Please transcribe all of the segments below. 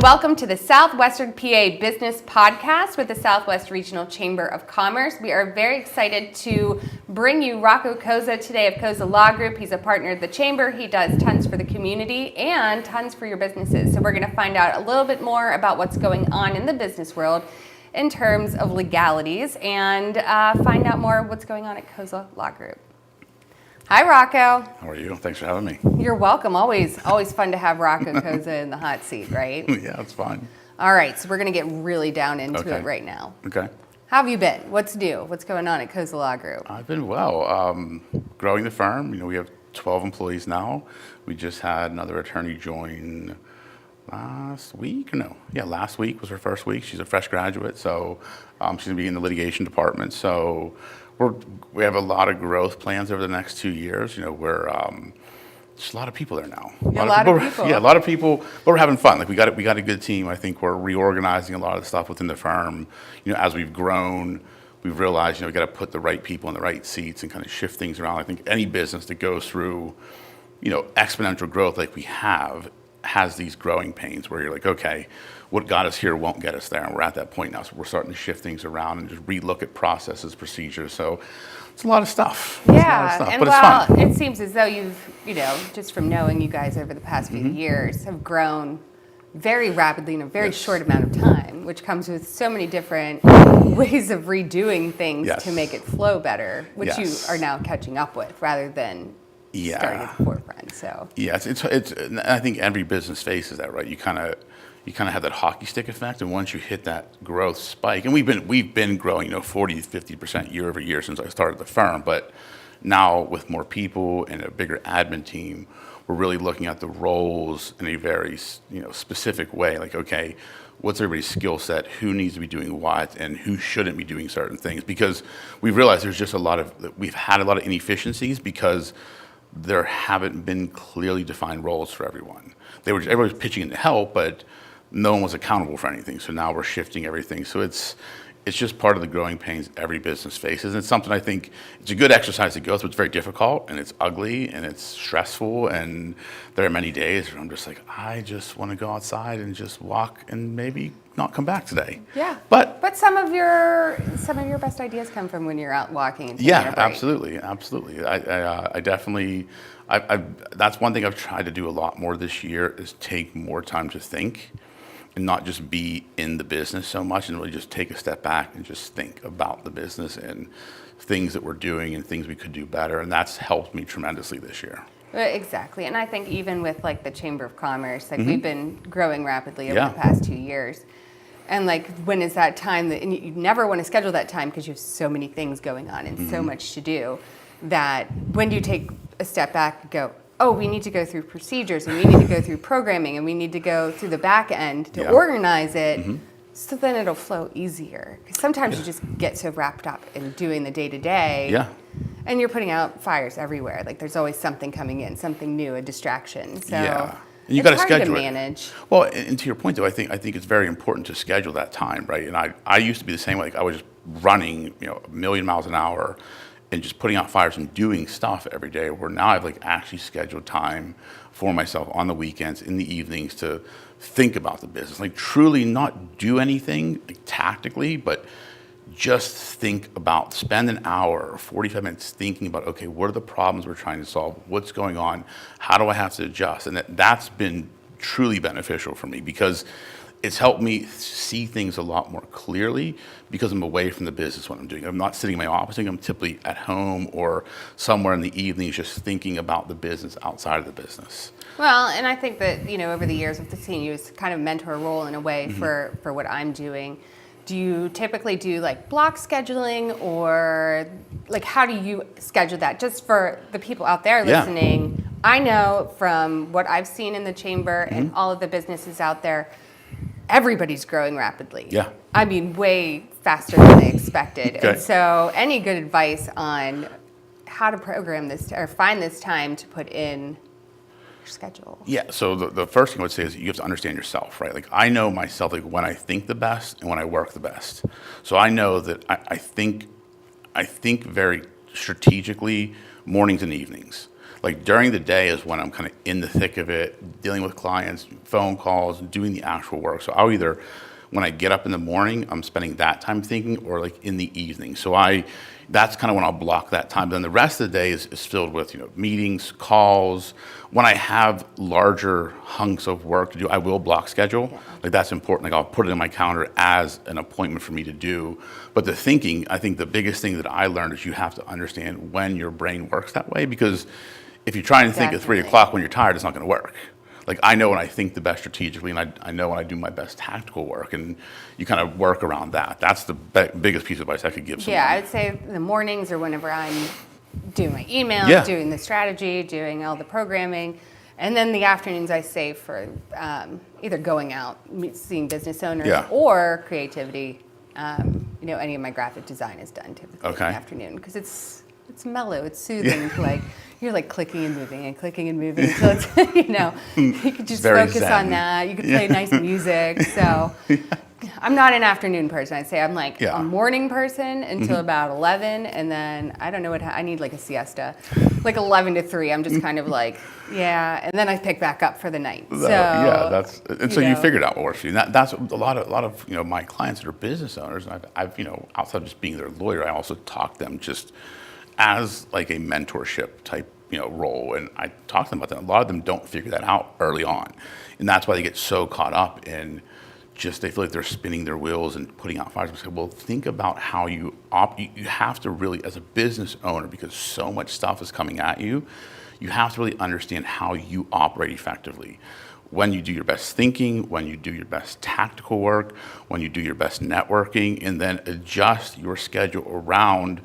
welcome to the Southwestern PA Business Podcast with the Southwest Regional Chamber of Commerce. We are very excited to bring you Rocco Cozza today of Cozza Law Group. He's a partner of the Chamber. He does tons for the community and tons for your businesses. So we're going to find out a little bit more about what's going on in the business world in terms of legalities and find out more what's going on at Cozza Law Group. Hi, Rocco. How are you? Thanks for having me. You're welcome. Always fun to have Rocco Cozza in the hot seat, right? Yeah, it's fine. All right, so we're going to get really down into it right now. Okay. How have you been? What's new? What's going on at Cozza Law Group? I've been well. Growing the firm. We have 12 employees now. We just had another attorney join last week. Last week was her first week. She's a fresh graduate, so she's going to be in the litigation department. So we have a lot of growth plans over the next 2 years. We're just a lot of people there now. A lot of people. Yeah, a lot of people, but we're having fun. Like we got a good team. I think we're reorganizing a lot of the stuff within the firm. As we've grown, we've realized we got to put the right people in the right seats and kind of shift things around. I think any business that goes through exponential growth like we have has these growing pains where you're like, okay, what got us here won't get us there, and we're at that point now. So we're starting to shift things around and just relook at processes, procedures. So it's a lot of stuff. Yeah, but and it's fun. It seems as though you've, just from knowing you guys over the past few years, have grown very rapidly in a very short amount of time, which comes with so many different ways of redoing things to make it flow better, which you are now catching up with rather than starting at the forefront. So it's I think every business faces that, right? You kind of have that hockey stick effect, and once you hit that growth spike, and we've been growing 40-50% year over year since I started the firm, but now with more people and a bigger admin team, we're really looking at the roles in a very specific way. Like, okay, what's everybody's skill set? Who needs to be doing what, and who shouldn't be doing certain things? Because we've realized we've had a lot of inefficiencies because there haven't been clearly defined roles for everyone. Everybody was pitching in to help, but no one was accountable for anything. So now we're shifting everything. So it's just part of the growing pains every business faces. And it's something I think it's a good exercise to go through. It's very difficult, and it's ugly, and it's stressful. And there are many days where I'm just like, I just want to go outside and just walk and maybe not come back today. Yeah. But some of your best ideas come from when you're out walking and taking a break. Absolutely. I definitely, that's one thing I've tried to do a lot more this year is take more time to think and not just be in the business so much, and really just take a step back and just think about the business and things that we're doing and things we could do better. And that's helped me tremendously this year. Exactly. And I think even with like the Chamber of Commerce, we've been growing rapidly over the past 2 years. And like, when is that time and you never want to schedule that time because you have so many things going on and so much to do, that when do you take a step back and go, oh, we need to go through procedures, and we need to go through programming, and we need to go through the back end to organize it, so then it'll flow easier. Because sometimes you just get so wrapped up in doing the day-to-day, and you're putting out fires everywhere. Like, there's always something coming in, something new, a distraction. So and you got to schedule to manage. Well, and to your point, though, I think it's very important to schedule that time, right? And I used to be the same way. Like, I was just running, a million miles an hour, and just putting out fires and doing stuff every day, where now I've actually scheduled time for myself on the weekends, in the evenings, to think about the business. Like, truly not do anything tactically, but just spend an hour or 45 minutes thinking about, okay, what are the problems we're trying to solve? What's going on? How do I have to adjust? And that's been truly beneficial for me, because it's helped me see things a lot more clearly, because I'm away from the business when I'm doing it. I'm not sitting in my office. I'm typically at home or somewhere in the evenings just thinking about the business outside of the business. Well, and I think that, over the years with the team, you was kind of mentor role in a way for what I'm doing. Do you typically do like block scheduling, or like how do you schedule that? Just for the people out there listening, I know from what I've seen in the chamber and all of the businesses out there, everybody's growing rapidly. Yeah. I mean, way faster than they expected. Okay. And so any good advice on how to program this or find this time to put in your schedule? Yeah, so the first thing I would say is you have to understand yourself, right? Like, I know myself, like, when I think the best and when I work the best. So I know that I think very strategically mornings and evenings. Like during the day is when I'm kind of in the thick of it, dealing with clients, phone calls, doing the actual work. So I'll either, when I get up in the morning, I'm spending that time thinking, or like in the evening. So that's kind of when I'll block that time. Then the rest of the day is filled with, meetings, calls. When I have larger hunks of work to do, I will block schedule. Yeah. Like that's important. Like I'll put it in my calendar as an appointment for me to do. But the thinking, I think the biggest thing that I learned is you have to understand when your brain works that way, because if you're trying to think at 3 o'clock when you're tired, it's not going to work. Like I know when I think the best strategically, and I know when I do my best tactical work, and you kind of work around that. That's the biggest piece of advice I could give someone. Yeah, I would say the mornings or whenever I'm doing my email, doing the strategy, doing all the programming, and then the afternoons I save for either going out, seeing business owners, or creativity. Any of my graphic design is done typically in the afternoon because it's mellow, it's soothing. Like you're like clicking and moving until it's you could just Very focus zen. on that. You could play nice music. So I'm not an afternoon person. I'd say I'm like a morning person until about 11, and then I don't know I need like a siesta, like 11 to 3. I'm just kind of like and then I pick back up for the night. So you figured out what works for you. That's a lot of my clients that are business owners. And I've outside of just being their lawyer, I also talk to them just as like a mentorship type role, and I talk to them about that. A lot of them don't figure that out early on, and that's why they get so caught up in just they feel like they're spinning their wheels and putting out fires. I say, well, think about how you have to really, as a business owner, because so much stuff is coming at you, you have to really understand how you operate effectively. When you do your best thinking, when you do your best tactical work, when you do your best networking, and then adjust your schedule around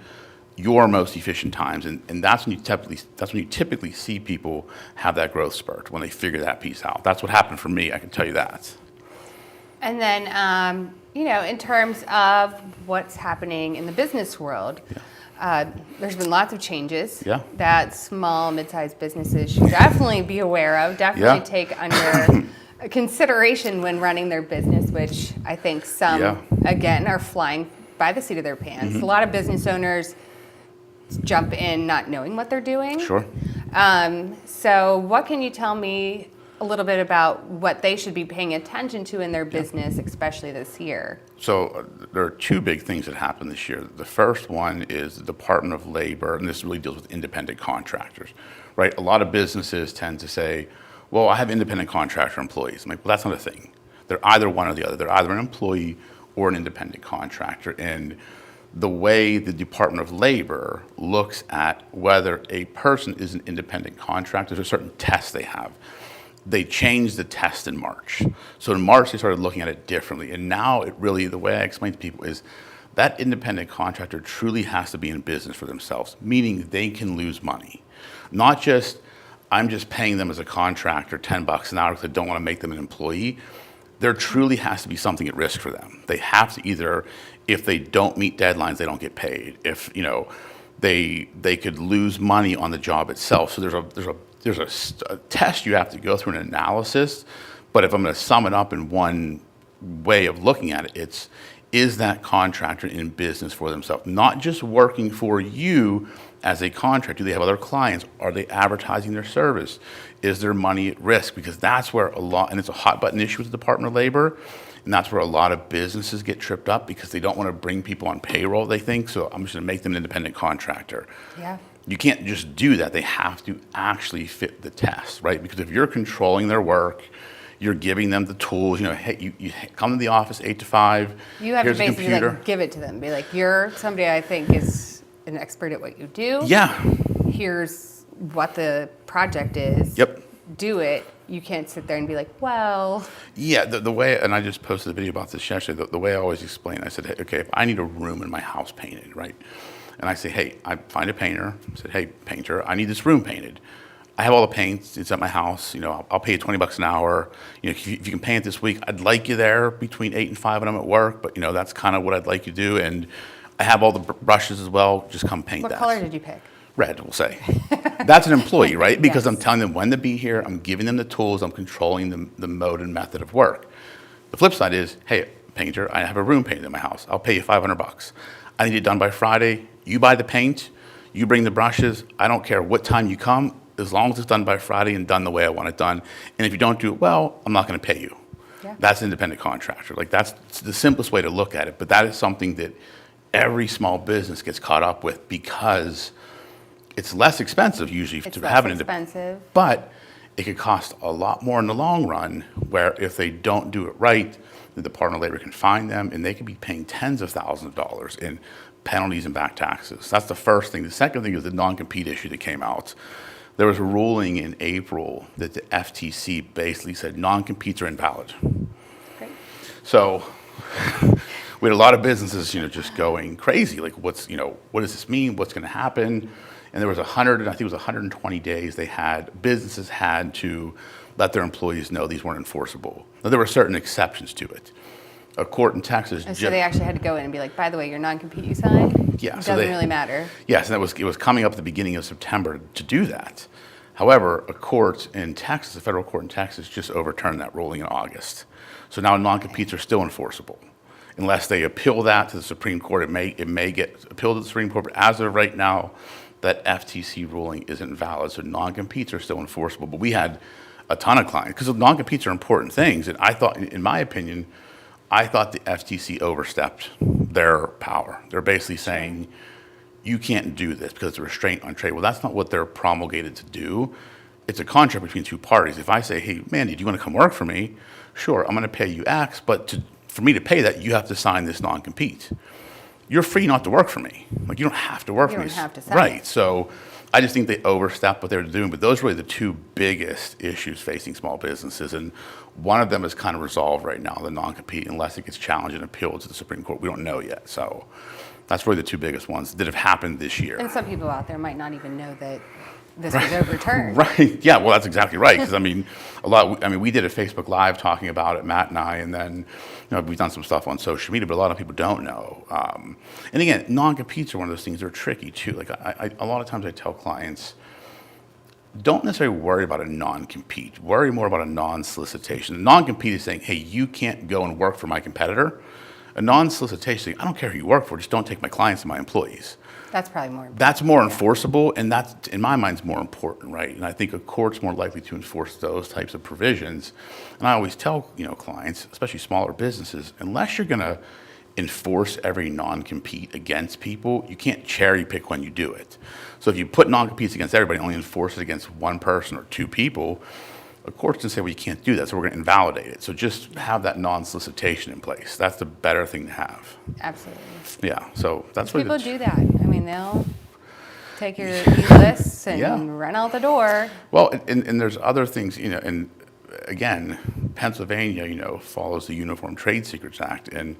your most efficient times, and that's when you typically see people have that growth spurt, when they figure that piece out. That's what happened for me, I can tell you that. And then in terms of what's happening in the business world, there's been lots of changes that small, mid-sized businesses should definitely be aware of, take under consideration when running their business, which I think some again are flying by the seat of their pants. A lot of business owners jump in not knowing what they're doing. Sure. So what can you tell me a little bit about what they should be paying attention to in their business, especially this year? So there are two big things that happened this year. The first one is the Department of Labor, and this really deals with independent contractors, right? A lot of businesses tend to say, well, I have independent contractor employees. I'm like, well, that's not a thing. They're either one or the other. They're either an employee or an independent contractor. And the way the Department of Labor looks at whether a person is an independent contractor, there's a certain test they have. They changed the test in March. So in March, they started looking at it differently. And now the way I explain to people is that independent contractor truly has to be in business for themselves, meaning they can lose money. Not just, I'm just paying them as a contractor $10 an hour because I don't want to make them an employee. There truly has to be something at risk for them. They have to either, if they don't meet deadlines, they don't get paid. If they could lose money on the job itself. So there's a test you have to go through, an analysis. But if I'm going to sum it up in one way of looking at it, is that contractor in business for themselves? Not just working for you as a contractor. Do they have other clients? Are they advertising their service? Is there money at risk? Because that's where and it's a hot button issue with the Department of Labor, and that's where a lot of businesses get tripped up because they don't want to bring people on payroll, they think, so I'm just going to make them an independent contractor. Yeah. You can't just do that. They have to actually fit the test, right? Because if you're controlling their work, you're giving them the tools, hey, you come to the office 8 to 5. You have here's to basically a computer. give it to them. Be like, you're somebody I think is an expert at what you do. Yeah. Here's what the project is. Yep. Do it. You can't sit there and be like, well. Yeah, the way, and I just posted a video about this yesterday, the way I always explain, I said, hey, okay, if I need a room in my house painted, right? And I say, hey, I find a painter. I said, hey, painter, I need this room painted. I have all the paints. It's at my house. I'll pay you $20 an hour. If you can paint it this week, I'd like you there between 8 and 5 when I'm at work. But that's kind of what I'd like you to do. And I have all the brushes as well. Just come paint that. What color did you pick? Red, we'll say. That's an employee, right? Because Yes. I'm telling them when to be here. I'm giving them the tools. I'm controlling the mode and method of work. The flip side is, hey, painter, I have a room painted in my house. I'll pay you $500. I need it done by Friday. You buy the paint. You bring the brushes. I don't care what time you come. as long as it's done by Friday and done the way I want it done. And if you don't do it well, I'm not going to pay you. Yeah. That's an independent contractor. Like that's the simplest way to look at it. But that is something that every small business gets caught up with because it's less expensive usually It's to less have an expensive. but it could cost a lot more in the long run, where if they don't do it right, the Department of Labor can fine them, and they could be paying tens of thousands of dollars in penalties and back taxes. That's the first thing. The second thing is the non-compete issue that came out. There was a ruling in April that the FTC basically said non-competes are invalid. Great. So we had a lot of businesses, just going crazy. Like, what does this mean? What's going to happen? And there was 120 days businesses had to let their employees know these weren't enforceable. Now, there were certain exceptions to it. A court in Texas. And so they actually had to go in and be like, by the way, your non-compete you signed, Yeah, doesn't really matter. Yes, and it was coming up at the beginning of September to do that. However, a court in Texas, a federal court in Texas, just overturned that ruling in August. So now non-competes are still enforceable. Unless they appeal that to the Supreme Court, it may get appealed to the Supreme Court, but as of right now, that FTC ruling isn't valid, so non-competes are still enforceable. But we had a ton of clients, because non-competes are important things, and I thought, in my opinion, the FTC overstepped their power. They're basically saying, you can't do this because it's a restraint on trade. Well, that's not what they're promulgated to do. It's a contract between two parties. If I say, hey, Mandy, do you want to come work for me? Sure, I'm going to pay you X, but for me to pay that, you have to sign this non-compete. You're free not to work for me. Like, you don't have to work for me. You don't have to sign Right, it. so I just think they overstepped what they were doing, but those are really the two biggest issues facing small businesses, and one of them is kind of resolved right now, the non-compete, unless it gets challenged and appealed to the Supreme Court. We don't know yet, so that's really the two biggest ones that have happened this year. And some people out there might not even know that this was overturned. Right, yeah, well, that's exactly right, because we did a Facebook Live talking about it, Matt and I, and then we've done some stuff on social media, but a lot of people don't know. And again, non-competes are one of those things that are tricky too. Like, a lot of times I tell clients, don't necessarily worry about a non-compete. Worry more about a non-solicitation. A non-compete is saying, hey, you can't go and work for my competitor. A non-solicitation, I don't care who you work for, just don't take my clients and my employees. That's probably more important. That's more enforceable, and that's, in my mind, is more important, right? And I think a court's more likely to enforce those types of provisions. And I always tell clients, especially smaller businesses, unless you're going to enforce every non-compete against people, you can't cherry pick when you do it. So if you put non-competes against everybody and only enforce it against one person or two people, a court's going to say, well, you can't do that, so we're going to invalidate it. So just have that non-solicitation in place. That's the better thing to have. Absolutely. Yeah, so that's what People do that. I mean, they'll take your e-lists and run out the door. Well, and there's other things, and again, Pennsylvania, follows the Uniform Trade Secrets Act, and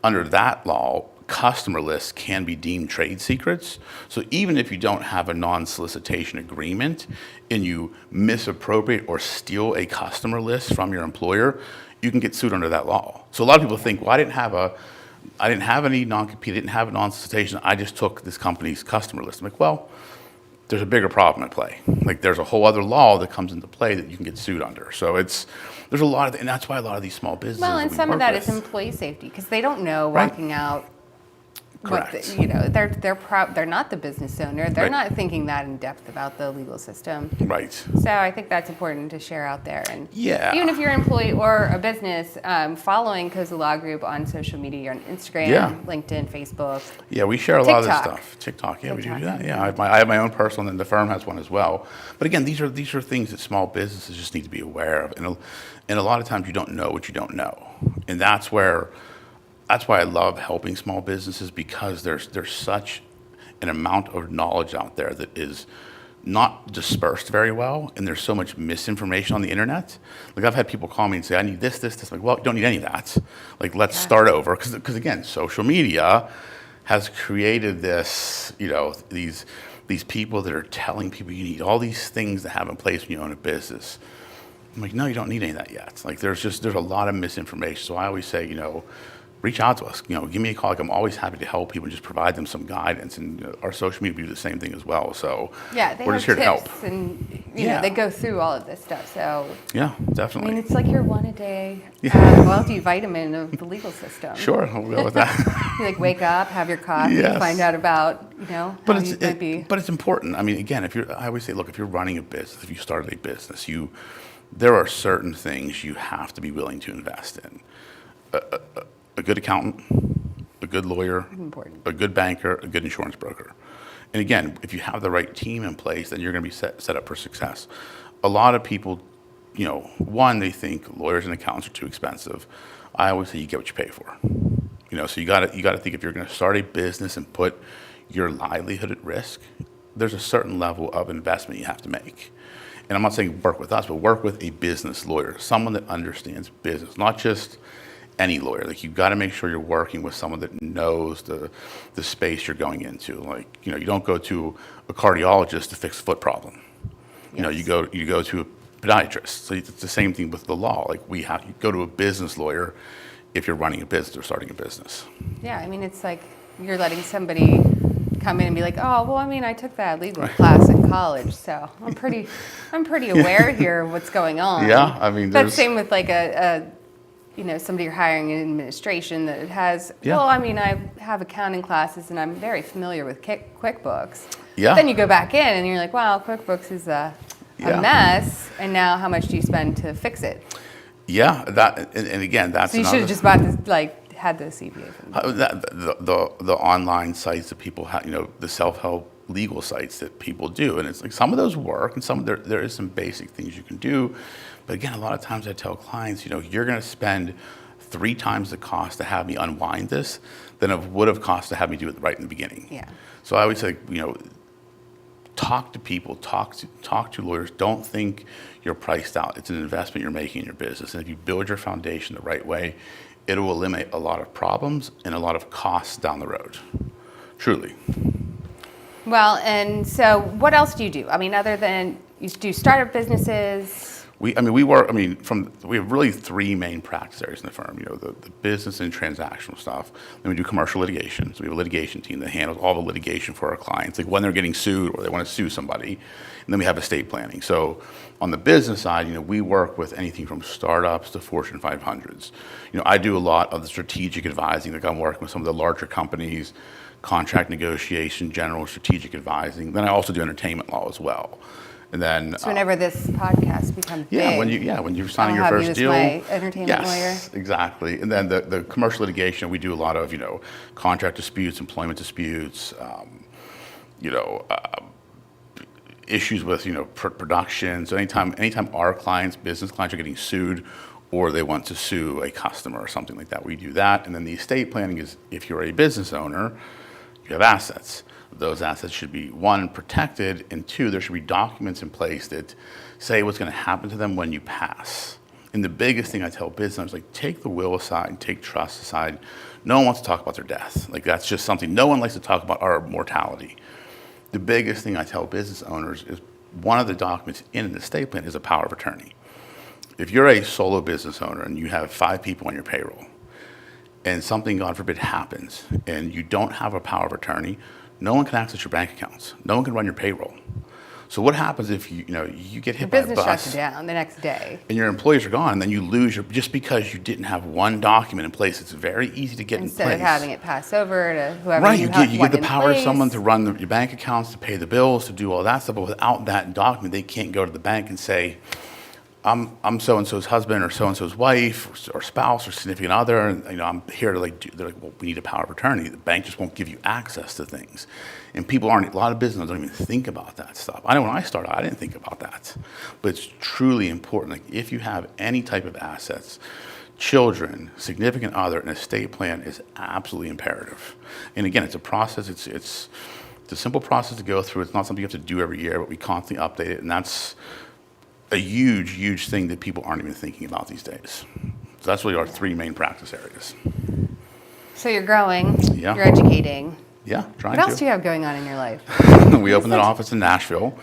under that law, customer lists can be deemed trade secrets. So even if you don't have a non-solicitation agreement and you misappropriate or steal a customer list from your employer, you can get sued under that law. So a lot of people think, well, I didn't have any non-compete, I didn't have a non-solicitation, I just took this company's customer list. I'm like, well, there's a bigger problem at play. Like, there's a whole other law that comes into play that you can get sued under. So there's a lot of, and that's why a lot of these small businesses. Well, and some of that is with, employee safety, because they don't know Right. walking out. Correct. They're not the business owner. They're Right. not thinking that in depth about the legal system. Right. So I think that's important to share out there. And Yeah. even if you're an employee or a business, following Cozza Law Group on social media, on Instagram, Yeah. LinkedIn, Facebook. Yeah, we share a lot of this TikTok. stuff. TikTok, yeah, we do TikTok. that. Yeah, I have my own personal, and the firm has one as well. But again, these are things that small businesses just need to be aware of, and a lot of times you don't know what you don't know, and that's why I love helping small businesses, because there's such an amount of knowledge out there that is not dispersed very well, and there's so much misinformation on the internet. Like, I've had people call me and say, I need this. I'm like, well, you don't need any of that. Like, let's start over. Because again, social media has created this, these people that are telling people you need all these things to have in place when you own a business. I'm like, no, you don't need any of that yet. Like, there's a lot of misinformation. So I always say, reach out to us. Give me a call. Like, I'm always happy to help people and just provide them some guidance. And our social media, we do the same thing as well. So yeah, they we're have just here to help. tips and they go through all of this stuff. So yeah, I definitely. mean, it's like your one-a-day multivitamin of the legal system. Sure, we'll go with that. You like wake up, have your coffee, Yes. find out about how you might be. But it's important. I mean, again, I always say, look, if you're running a business, if you started a business, there are certain things you have to be willing to invest in. A good accountant, a good lawyer, Important. a good banker, a good insurance broker. And again, if you have the right team in place, then you're going to be set up for success. A lot of people, one, they think lawyers and accountants are too expensive. I always say you get what you pay for. So you got to think, if you're going to start a business and put your livelihood at risk, there's a certain level of investment you have to make. And I'm not saying work with us, but work with a business lawyer, someone that understands business, not just any lawyer. Like, you've got to make sure you're working with someone that knows the space you're going into. Like, you don't go to a cardiologist to fix a foot problem. Yes. You go to a podiatrist. So it's the same thing with the law. Like, you go to a business lawyer if you're running a business or starting a business. Yeah, I mean, it's like you're letting somebody come in and be like, oh, well, I mean, I took that legal class in college, so I'm pretty aware here of what's going on. Yeah, I mean, that's same with like somebody you're hiring in administration that has, well, I mean, I have accounting classes and I'm very familiar with QuickBooks. Yeah. Then you go back in and you're like, wow, QuickBooks is a mess, and now how much do you spend to fix it? Yeah, and again, that's so you should have just bought this, had the CPA from the online sites that people have, the self-help legal sites that people do, and it's like some of those work, and there is some basic things you can do, but again, a lot of times I tell clients, you're going to spend 3 times the cost to have me unwind this than it would have cost to have me do it right in the beginning. Yeah. So I always say, talk to people, talk to lawyers. Don't think you're priced out. It's an investment you're making in your business, and if you build your foundation the right way, it will eliminate a lot of problems and a lot of costs down the road. Truly. Well, and so what else do you do? I mean, other than you do startup businesses? We have really 3 main practice areas in the firm. The business and transactional stuff. Then we do commercial litigation. So we have a litigation team that handles all the litigation for our clients, like when they're getting sued or they want to sue somebody. And then we have estate planning. So on the business side, we work with anything from startups to Fortune 500s. I do a lot of the strategic advising. Like, I'm working with some of the larger companies, contract negotiation, general strategic advising. Then I also do entertainment law as well. And then, so whenever this podcast becomes big, when you're signing your first deal, my entertainment lawyer. Yes, exactly. And then the commercial litigation, we do a lot of contract disputes, employment disputes, issues with production. So anytime our business clients are getting sued, or they want to sue a customer or something like that, we do that. And then the estate planning is, if you're a business owner, you have assets. Those assets should be, 1, protected, and 2, there should be documents in place that say what's going to happen to them when you pass. And the biggest thing I tell business owners, like, take the will aside, take trust aside. No one wants to talk about their death. Like, that's just something, no one likes to talk about our mortality. The biggest thing I tell business owners is one of the documents in an estate plan is a power of attorney. If you're a solo business owner and you have 5 people on your payroll, and something, God forbid, happens, and you don't have a power of attorney, no one can access your bank accounts. No one can run your payroll. So what happens if you get hit by a bus? The business shuts down the next day. And your employees are gone, and then you lose just because you didn't have one document in place. It's very easy to get in place. Instead of having it pass over to whoever right, you have you give the power to someone to run your bank accounts, to pay the bills, to do all that stuff. But without that document, they can't go to the bank and say, I'm so-and-so's husband or so-and-so's wife or spouse or significant other, and I'm here to they're like, well, we need a power of attorney. The bank just won't give you access to things. And a lot of businesses don't even think about that stuff. I know when I started, I didn't think about that. But it's truly important. Like, if you have any type of assets, children, significant other, an estate plan is absolutely imperative. And again, it's a process. It's a simple process to go through. It's not something you have to do every year, but we constantly update it, and that's a huge thing that people aren't even thinking about these days. So that's really our 3 main practice areas. So you're growing, Yeah. You're educating. Yeah, trying What to. else do you have going on in your life? We opened an office in Nashville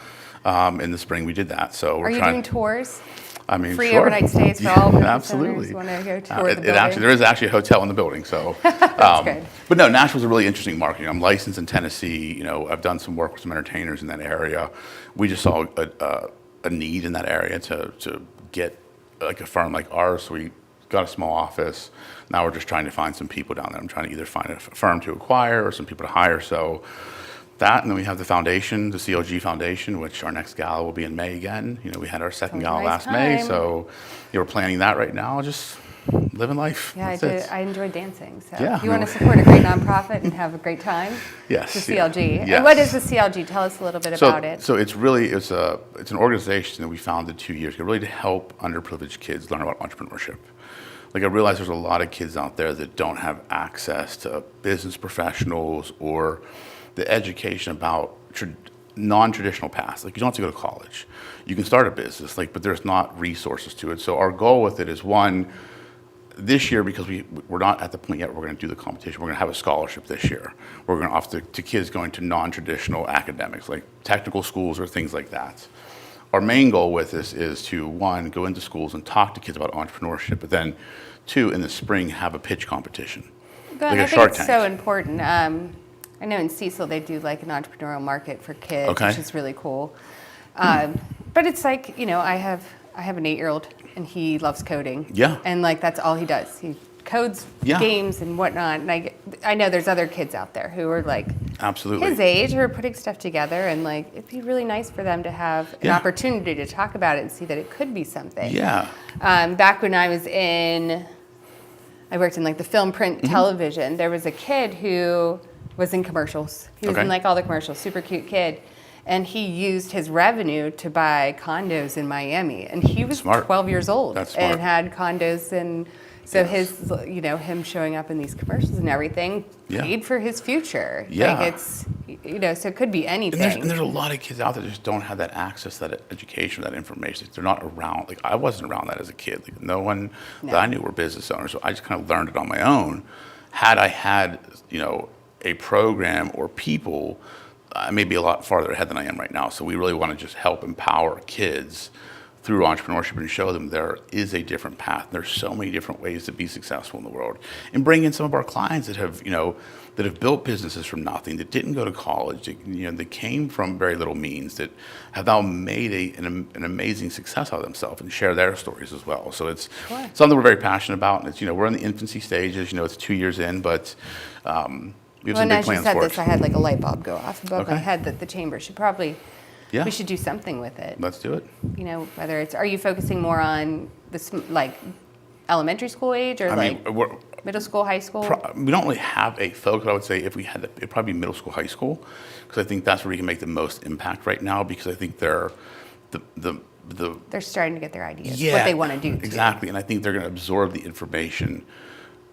in the spring. We did that. So Are you doing tours? I mean, free sure. overnight stays for all business Absolutely. owners who want to go tour the building. There is actually a hotel in the building, so. Good. But no, Nashville's a really interesting market. I'm licensed in Tennessee. I've done some work with some entertainers in that area. We just saw a need in that area to get like a firm like ours. So we got a small office. Now we're just trying to find some people down there. I'm trying to either find a firm to acquire or some people to hire. So that, and then we have the foundation, the CLG Foundation, which our next gala will be in May again. We had our second gala last May, so we're planning that right now. Just living life. Yeah, That's it. I enjoy dancing. So Yeah. if you want to support a great nonprofit and have a great time, Yes. the CLG. Yes. And what is the CLG? Tell us a little bit about it. So it's an organization that we founded 2 years ago, really to help underprivileged kids learn about entrepreneurship. Like, I realize there's a lot of kids out there that don't have access to business professionals or the education about non-traditional paths. Like, you don't have to go to college. You can start a business, but there's not resources to it. So our goal with it is, one, this year, because we're not at the point yet where we're going to do the competition, we're going to have a scholarship this year. We're going to offer to kids going to non-traditional academics, like technical schools or things like that. Our main goal with this is to, one, go into schools and talk to kids about entrepreneurship, but then, two, in the spring, have a pitch competition. But like I a think Shark it's Tank. so important. I know in Cecil they do like an entrepreneurial market for kids, Okay. which is really cool. But it's like, I have an 8-year-old and he loves coding. Yeah. And that's all he does. He codes games and whatnot. And I know there's other kids out there who are Absolutely. his age who are putting stuff together, and it'd be really nice for them to have an opportunity to talk about it and see that it could be something. Yeah. Back when I worked in the film, print, television, there was a kid who was in commercials. He was in all the commercials, super cute kid. And he used his revenue to buy condos in Miami. And he was Smart. 12 years old. That's smart. And had condos. And so him showing up in these commercials and everything paid for his future. Yeah. So it could be anything. And there's a lot of kids out there that just don't have that access, that education, that information. They're not around. I wasn't around that as a kid. No one that I knew were business owners. So I just kind of learned it on my own. Had I had, a program or people, I may be a lot farther ahead than I am right now. So we really want to just help empower kids through entrepreneurship and show them there is a different path. There's so many different ways to be successful in the world. And bring in some of our clients that have, that have built businesses from nothing, that didn't go to college, that came from very little means, that have now made an amazing success out of themselves, and share their stories as well. So it's something we're very passionate about. And it's, we're in the infancy stages. It's 2 years in, but we have some big as you plans said for this, it. I had a light bulb go off above my head that the chamber should probably, Yeah. we should do something with it. Let's do it. Whether it's, are you focusing more on elementary school age or We're, middle school, high school? we don't really have a focus. I would say if we had, it'd probably be middle school, high school, because I think that's where we can make the most impact right now. Because I think they're They're starting to get their ideas, yeah, what they want to do. Exactly, and I think they're going to absorb the information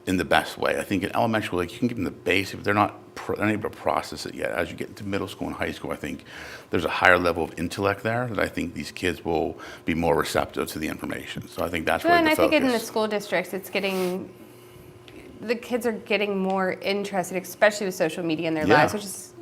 in the best way. I think in elementary school, you can give them the basic, but they're not able to process it yet. As you get into middle school and high school, I think there's a higher level of intellect there that I think these kids will be more receptive to the information. So I think that's really the focus. And I think in the school districts, the kids are getting more interested, especially with social media in their lives, which is,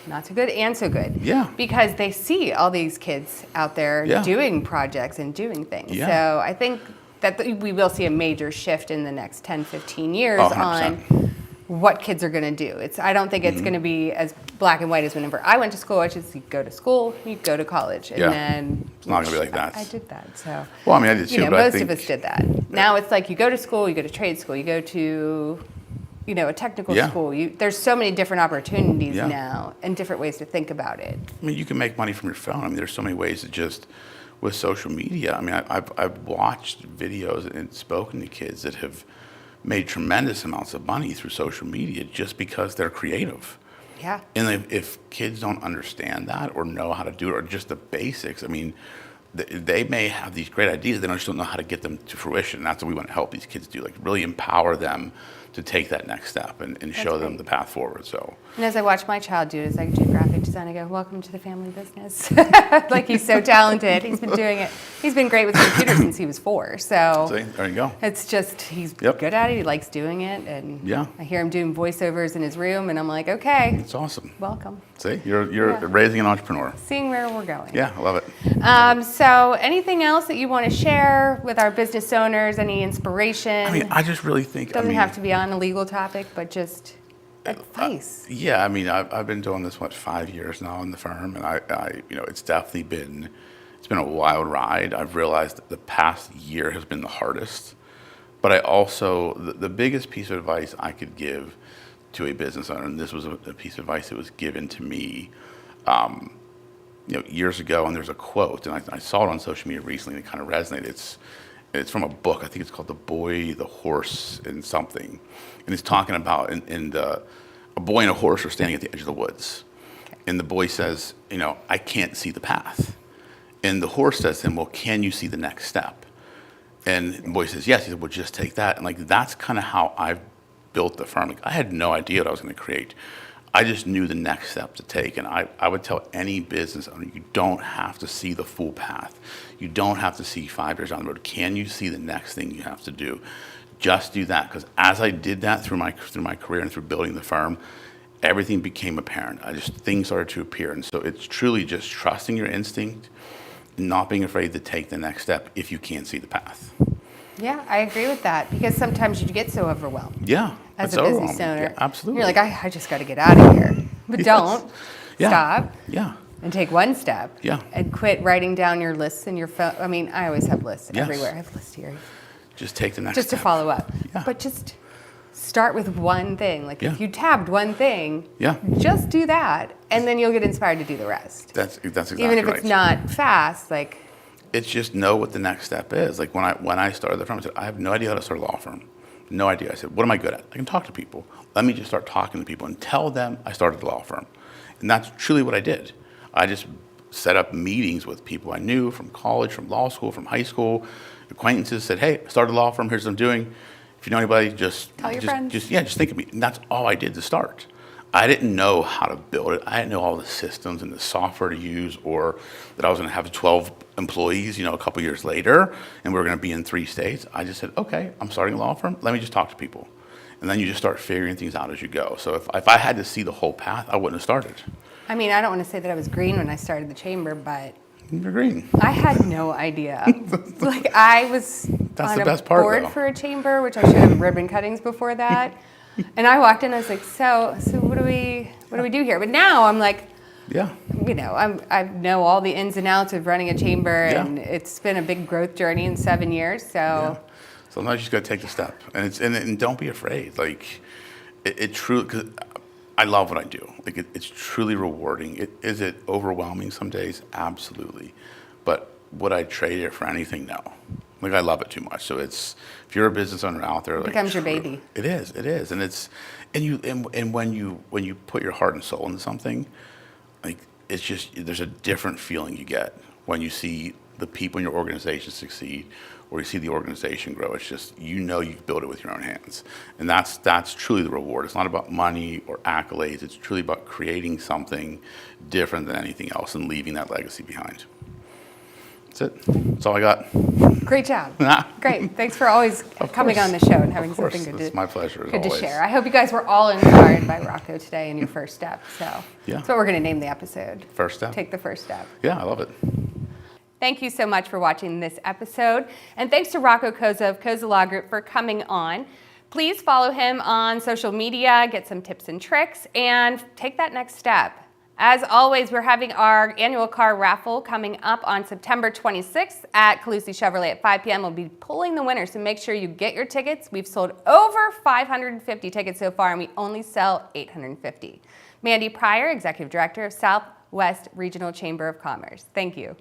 not so good and so good. Yeah. Because they see all these kids out there doing projects and doing things. Yeah. So I think that we will see a major shift in the next 10, 15 years 100%. on what kids are going to do. I don't think it's going to be as black and white as whenever I went to school, which is you go to school, you go to college. And then it's not going to be like that. I did that. So Well, I did too, but most I think of us did that. Now it's you go to school, you go to trade school, you go to a technical school. There's so many different opportunities now and different ways to think about it. You can make money from your phone. There's so many ways to just, with social media. I've watched videos and spoken to kids that have made tremendous amounts of money through social media just because they're creative. Yeah. And if kids don't understand that or know how to do it, or just the basics, they may have these great ideas, they just don't know how to get them to fruition. And that's what we want to help these kids do, really empower them to take that next step and show them the path forward. So. And as I watch my child do it, as I do graphic design, I go, welcome to the family business. He's so talented. He's been doing it. He's been great with computers since he was 4. So see, there you go. It's just, he's good at it. He likes doing it. And I hear him doing voiceovers in his room, and I'm like, okay. It's awesome. Welcome. See, you're raising an entrepreneur. Seeing where we're going. Yeah, I love it. So anything else that you want to share with our business owners? Any inspiration? I mean, I just really think doesn't have to be on a legal topic, but just advice. Yeah, I mean, I've been doing this 5 years now in the firm, and I it's definitely been a wild ride. I've realized that the past year has been the hardest, but I also the biggest piece of advice I could give to a business owner, and this was a piece of advice that was given to me, years ago. And there's a quote, and I saw it on social media recently, and it kind of resonated. It's from a book. I think it's called "The Boy, the Horse, and Something," and it's talking about a boy and a horse are standing at the edge of the woods, and the boy says, "I can't see the path," and the horse says to him, "Well, can you see the next step?" And the boy says, "Yes." He said, "Well, just take that." And that's kind of how I've built the firm. I had no idea what I was going to create. I just knew the next step to take. And I would tell any business owner, you don't have to see the full path. You don't have to see 5 years down the road. Can you see the next thing you have to do? Just do that. Because as I did that through my career and through building the firm, everything became apparent. Things started to appear. And so it's truly just trusting your instinct, not being afraid to take the next step if you can't see the path. Yeah, I agree with that, because sometimes you get so overwhelmed. Yeah. As a business owner. Yeah, absolutely. You're like, I just got to get out of here. But don't. Yeah. Stop. Yeah. And take one step. Yeah. And quit writing down your lists in your phone. I mean, I always have lists everywhere. I have lists here. Just take the next step. Just to follow up. Yeah. But just start with one thing. If you tabbed one thing, yeah, just do that, and then you'll get inspired to do the rest. That's exactly Even if right. it's not fast, it's just know what the next step is. When I started the firm, I said, I have no idea how to start a law firm. No idea. I said, what am I good at? I can talk to people. Let me just start talking to people and tell them I started the law firm. And that's truly what I did. I just set up meetings with people I knew from college, from law school, from high school, acquaintances, said, hey, I started a law firm, here's what I'm doing. If you know anybody, just tell your friends. Just think of me. And that's all I did to start. I didn't know how to build it. I didn't know all the systems and the software to use, or that I was going to have 12 employees, a couple years later, and we were going to be in 3 states. I just said, okay, I'm starting a law firm. Let me just talk to people. And then you just start figuring things out as you go. So if I had to see the whole path, I wouldn't have started. I mean, I don't want to say that I was green when I started the chamber, but you're green. I had no idea. I was on a board for a chamber, which I should have ribbon cuttings before that. And I walked in, I was like, so what do we do here? But now I'm like, yeah, I know all the ins and outs of running a chamber, and it's been a big growth journey in 7 years. So sometimes you just got to take the step, and don't be afraid. It truly, because I love what I do. It's truly rewarding. Is it overwhelming some days? Absolutely. But would I trade it for anything? No. I love it too much. So if you're a business owner out there, it becomes your baby. It is, and when you put your heart and soul into something, it's just, there's a different feeling you get when you see the people in your organization succeed, or you see the organization grow. It's just, you've built it with your own hands, and that's truly the reward. It's not about money or accolades. It's truly about creating something different than anything else and leaving that legacy behind. That's it. That's all I got. Great job. Great. Thanks for always coming on the show and having something good It's my pleasure. Good to share. I hope you guys were all inspired by Rocco today in your first step. So that's what we're going to name the episode. First step. Take the first step. Yeah, I love it. Thank you so much for watching this episode. And thanks to Rocco Cozza of Cozza Law Group for coming on. Please follow him on social media, get some tips and tricks, and take that next step. As always, we're having our annual car raffle coming up on September 26th at Calusi Chevrolet at 5 p.m. We'll be pulling the winner, so make sure you get your tickets. We've sold over 550 tickets so far, and we only sell 850. Mandy Pryor, Executive Director of Southwest Regional Chamber of Commerce. Thank you.